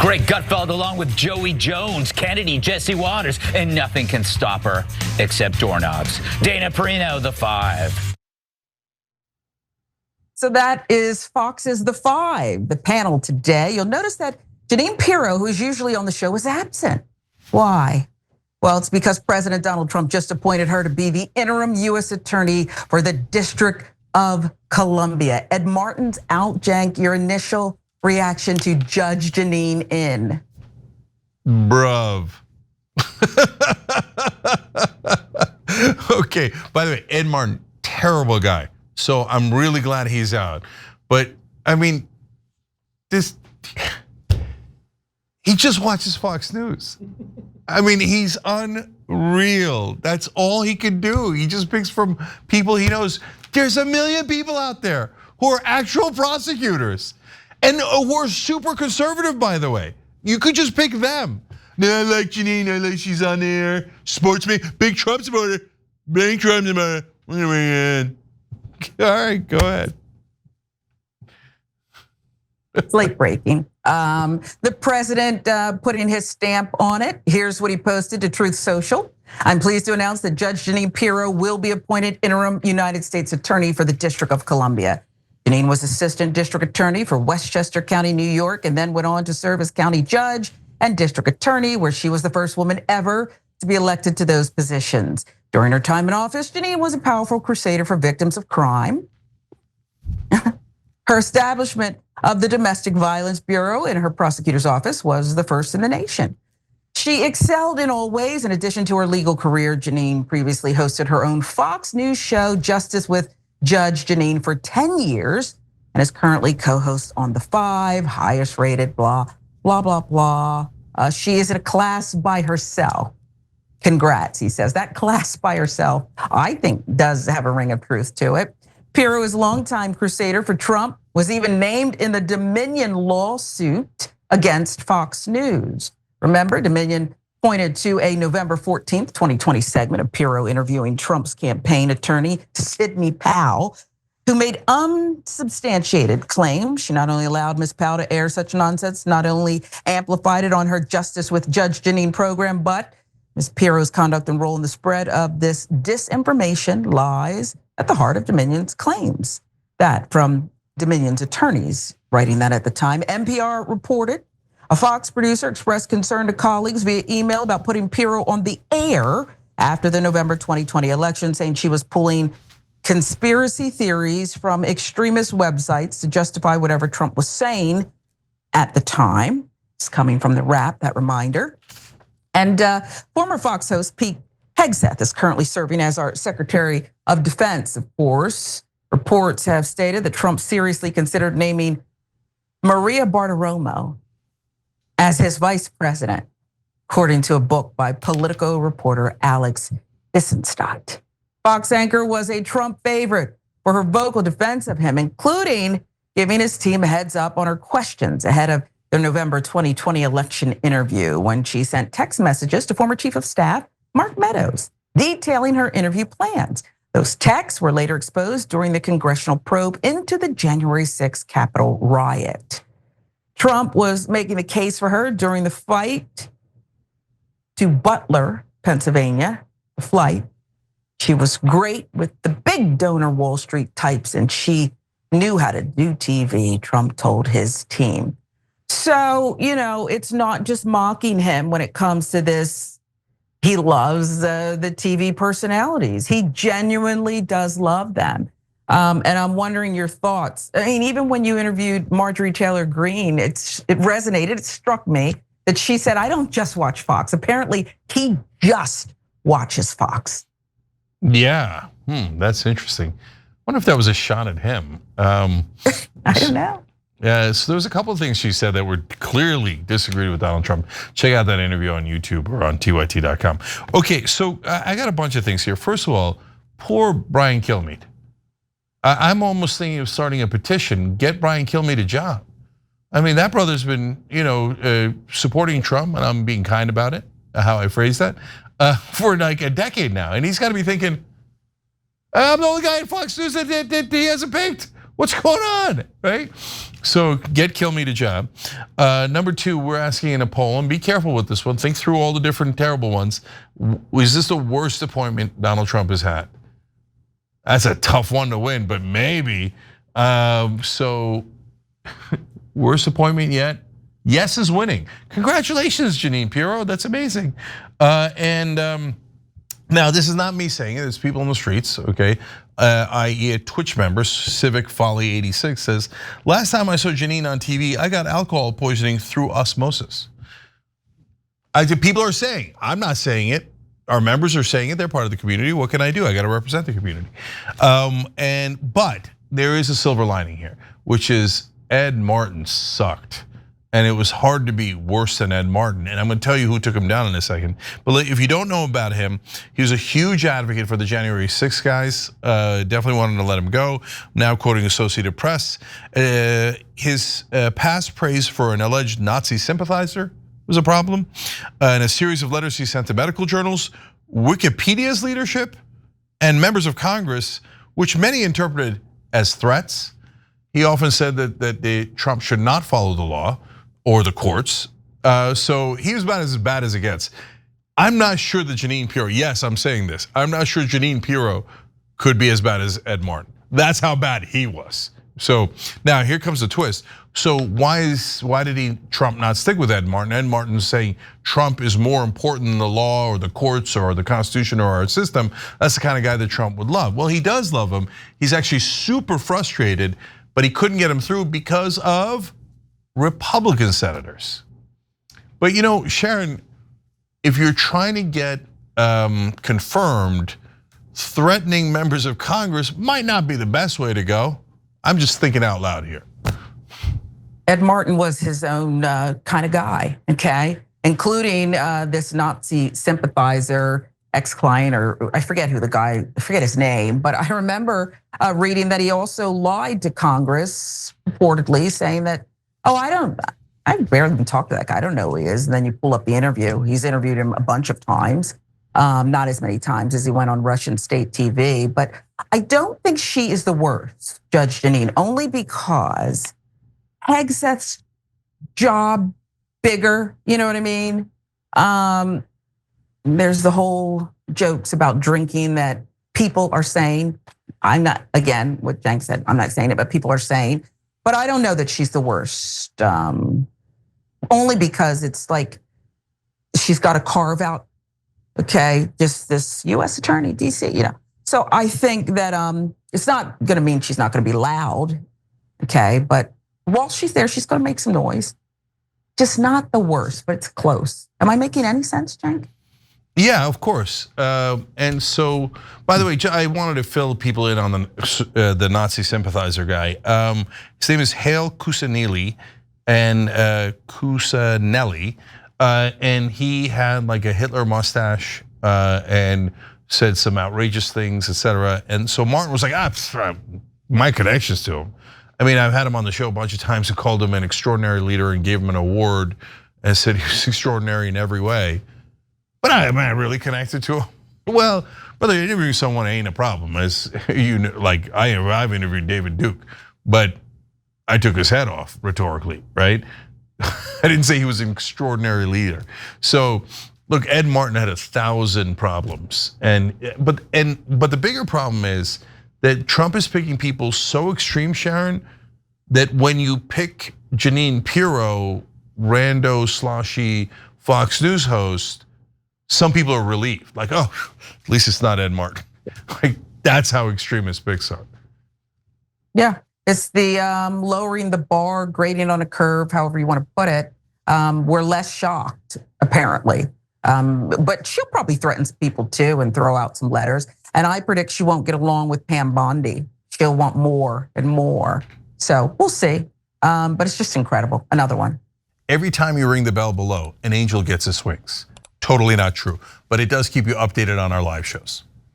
Greg Gutfeld along with Joey Jones, Kennedy, Jesse Waters, and nothing can stop her except doorknobs. Dana Perino, The Five. So that is Fox's The Five, the panel today. You'll notice that Jeanine Pirro, who's usually on the show, is absent. Why? Well, it's because President Donald Trump just appointed her to be the interim U.S. attorney for the District of Columbia. Ed Martin's out, Jank. Your initial reaction to Judge Jeanine in? Bruv. Okay, by the way, Ed Martin, terrible guy. So I'm really glad he's out. But I mean, he just watches Fox News. I mean, he's unreal. That's all he can do. He just picks from people he knows. There's a million people out there who are actual prosecutors and who are super conservative, by the way. You could just pick them. No, I like Jeanine, I like she's on there. Sportsman, big Trump supporter. Big Trump supporter. All right, go ahead. It's late breaking. The president putting his stamp on it. Here's what he posted to Truth Social. I'm pleased to announce that Judge Jeanine Pirro will be appointed interim United States attorney for the District of Columbia. Jeanine was assistant district attorney for Westchester County, New York, and then went on to serve as county judge and district attorney, where she was the first woman ever to be elected to those positions. During her time in office, Jeanine was a powerful crusader for victims of crime. Her establishment of the Domestic Violence Bureau in her prosecutor's office was the first in the nation. She excelled in all ways. In addition to her legal career, Jeanine previously hosted her own Fox News show, Justice with Judge Jeanine, for 10 years, and is currently co-host on The Five, highest rated, blah, blah, blah, blah. She is in a class by herself. Congrats, he says. That class by herself, I think, does have a ring of truth to it. Pirro is a longtime crusader for Trump, was even named in the Dominion lawsuit against Fox News. Remember, Dominion pointed to a November 14th, 2020 segment of Pirro interviewing Trump's campaign attorney, Sidney Powell, who made unsubstantiated claims. She not only allowed Ms. Powell to air such nonsense, not only amplified it on her Justice with Judge Jeanine program, but Ms. Pirro's conduct and role in the spread of this disinformation lies at the heart of Dominion's claims. That from Dominion's attorneys writing that at the time. NPR reported a Fox producer expressed concern to colleagues via email about putting Pirro on the air after the November 2020 election, saying she was pulling conspiracy theories from extremist websites to justify whatever Trump was saying at the time. It's coming from The Wrap, that reminder. And former Fox host Pete Hegseth is currently serving as our Secretary of Defense, of course. Reports have stated that Trump seriously considered naming Maria Bartiromo as his vice president, according to a book by Politico reporter Alex Issenstadt. Fox anchor was a Trump favorite for her vocal defense of him, including giving his team a heads up on her questions ahead of the November 2020 election interview, when she sent text messages to former Chief of Staff Mark Meadows detailing her interview plans. Those texts were later exposed during the congressional probe into the January 6th Capitol riot. Trump was making the case for her during the flight to Butler, Pennsylvania, the flight. She was great with the big donor Wall Street types, and she knew how to do TV, Trump told his team. So, it's not just mocking him when it comes to this. He loves the TV personalities. He genuinely does love them. And I'm wondering your thoughts. I mean, even when you interviewed Marjorie Taylor Greene, it resonated, it struck me that she said, I don't just watch Fox. Apparently, he just watches Fox. Yeah, that's interesting. I wonder if that was a shot at him. I don't know. Yeah, so there was a couple of things she said that were clearly disagreed with Donald Trump. Check out that interview on YouTube or on tyt.com. Okay, so I got a bunch of things here. First of all, poor Brian Kilmeade. I'm almost thinking of starting a petition, get Brian Kilmeade a job. I mean, that brother's been, supporting Trump, and I'm being kind about it, how I phrase that, for like a decade now. And he's got to be thinking, I'm the only guy at Fox News that he hasn't picked. What's going on, right? So get kill me to job. Number two, we're asking in a poll, and be careful with this one. Think through all the different terrible ones. Was this the worst appointment Donald Trump has had? That's a tough one to win, but maybe. So worst appointment yet? Yes is winning. Congratulations, Jeanine Pirro. That's amazing. Now, this is not me saying it, it's people in the streets, okay? I.e. a Twitch member, Civic Folly 86 says, last time I saw Jeanine on TV, I got alcohol poisoning through osmosis. People are saying, I'm not saying it. Our members are saying it, they're part of the community. What can I do? I gotta represent the community. But there is a silver lining here, which is Ed Martin sucked. And it was hard to be worse than Ed Martin. And I'm gonna tell you who took him down in a second. But if you don't know about him, he was a huge advocate for the January 6th guys. Definitely wanted to let him go. Now quoting Associated Press, his past praise for an alleged Nazi sympathizer was a problem. In a series of letters he sent to medical journals, Wikipedia's leadership, and members of Congress, which many interpreted as threats. He often said that Trump should not follow the law or the courts. So he was about as bad as it gets. I'm not sure that Jeanine Pirro, yes, I'm saying this. I'm not sure Jeanine Pirro could be as bad as Ed Martin. That's how bad he was. So now here comes the twist. So why did Trump not stick with Ed Martin? Ed Martin's saying Trump is more important than the law or the courts or the Constitution or our system. That's the kind of guy that Trump would love. Well, he does love him. He's actually super frustrated, but he couldn't get him through because of Republican senators. But Sharon, if you're trying to get confirmed, threatening members of Congress might not be the best way to go. I'm just thinking out loud here. Ed Martin was his own kind of guy, okay? Including this Nazi sympathizer, ex-client, or I forget his name, but I remember reading that he also lied to Congress, reportedly saying that, I barely even talked to that guy, I don't know who he is. And then you pull up the interview. He's interviewed him a bunch of times, not as many times as he went on Russian state TV. But I don't think she is the worst, Judge Jeanine, only because Hegseth's job bigger, you know what I mean? There's the whole jokes about drinking that people are saying. I'm not, again, what Cenk said, I'm not saying it, but people are saying. But I don't know that she's the worst, only because it's like she's got to carve out, okay, just this US attorney, DC, So I think that it's not gonna mean she's not gonna be loud, okay? But while she's there, she's gonna make some noise. Just not the worst, but it's close. Am I making any sense, Cenk? Yeah, of course. And so, by the way, I wanted to fill people in on the Nazi sympathizer guy. His name is Hale Cusanelli, and and he had like a Hitler mustache and said some outrageous things, etc. And so Martin was like, my connections to him. I mean, I've had him on the show a bunch of times and called him an extraordinary leader and gave him an award and said he was extraordinary in every way. But am I really connected to him? Well, whether interviewing someone ain't a problem. As I've interviewed David Duke, but I took his head off rhetorically, right? I didn't say he was an extraordinary leader. So look, Ed Martin had 1,000 problems, but the bigger problem is that Trump is picking people so extreme, Sharon, that when you pick Jeanine Pirro, rando sloshy Fox News host, some people are relieved, like, oh, at least it's not Ed Martin. Like, that's how extreme his picks are. Yeah, it's the lowering the bar, grading on a curve, however you want to put it. We're less shocked, apparently. But she'll probably threaten people too and throw out some letters. And I predict she won't get along with Pam Bondi. She'll want more and more. So we'll see. But it's just incredible. Another one. Every time you ring the bell below, an angel gets his wings. Totally not true, but it does keep you updated on our live shows.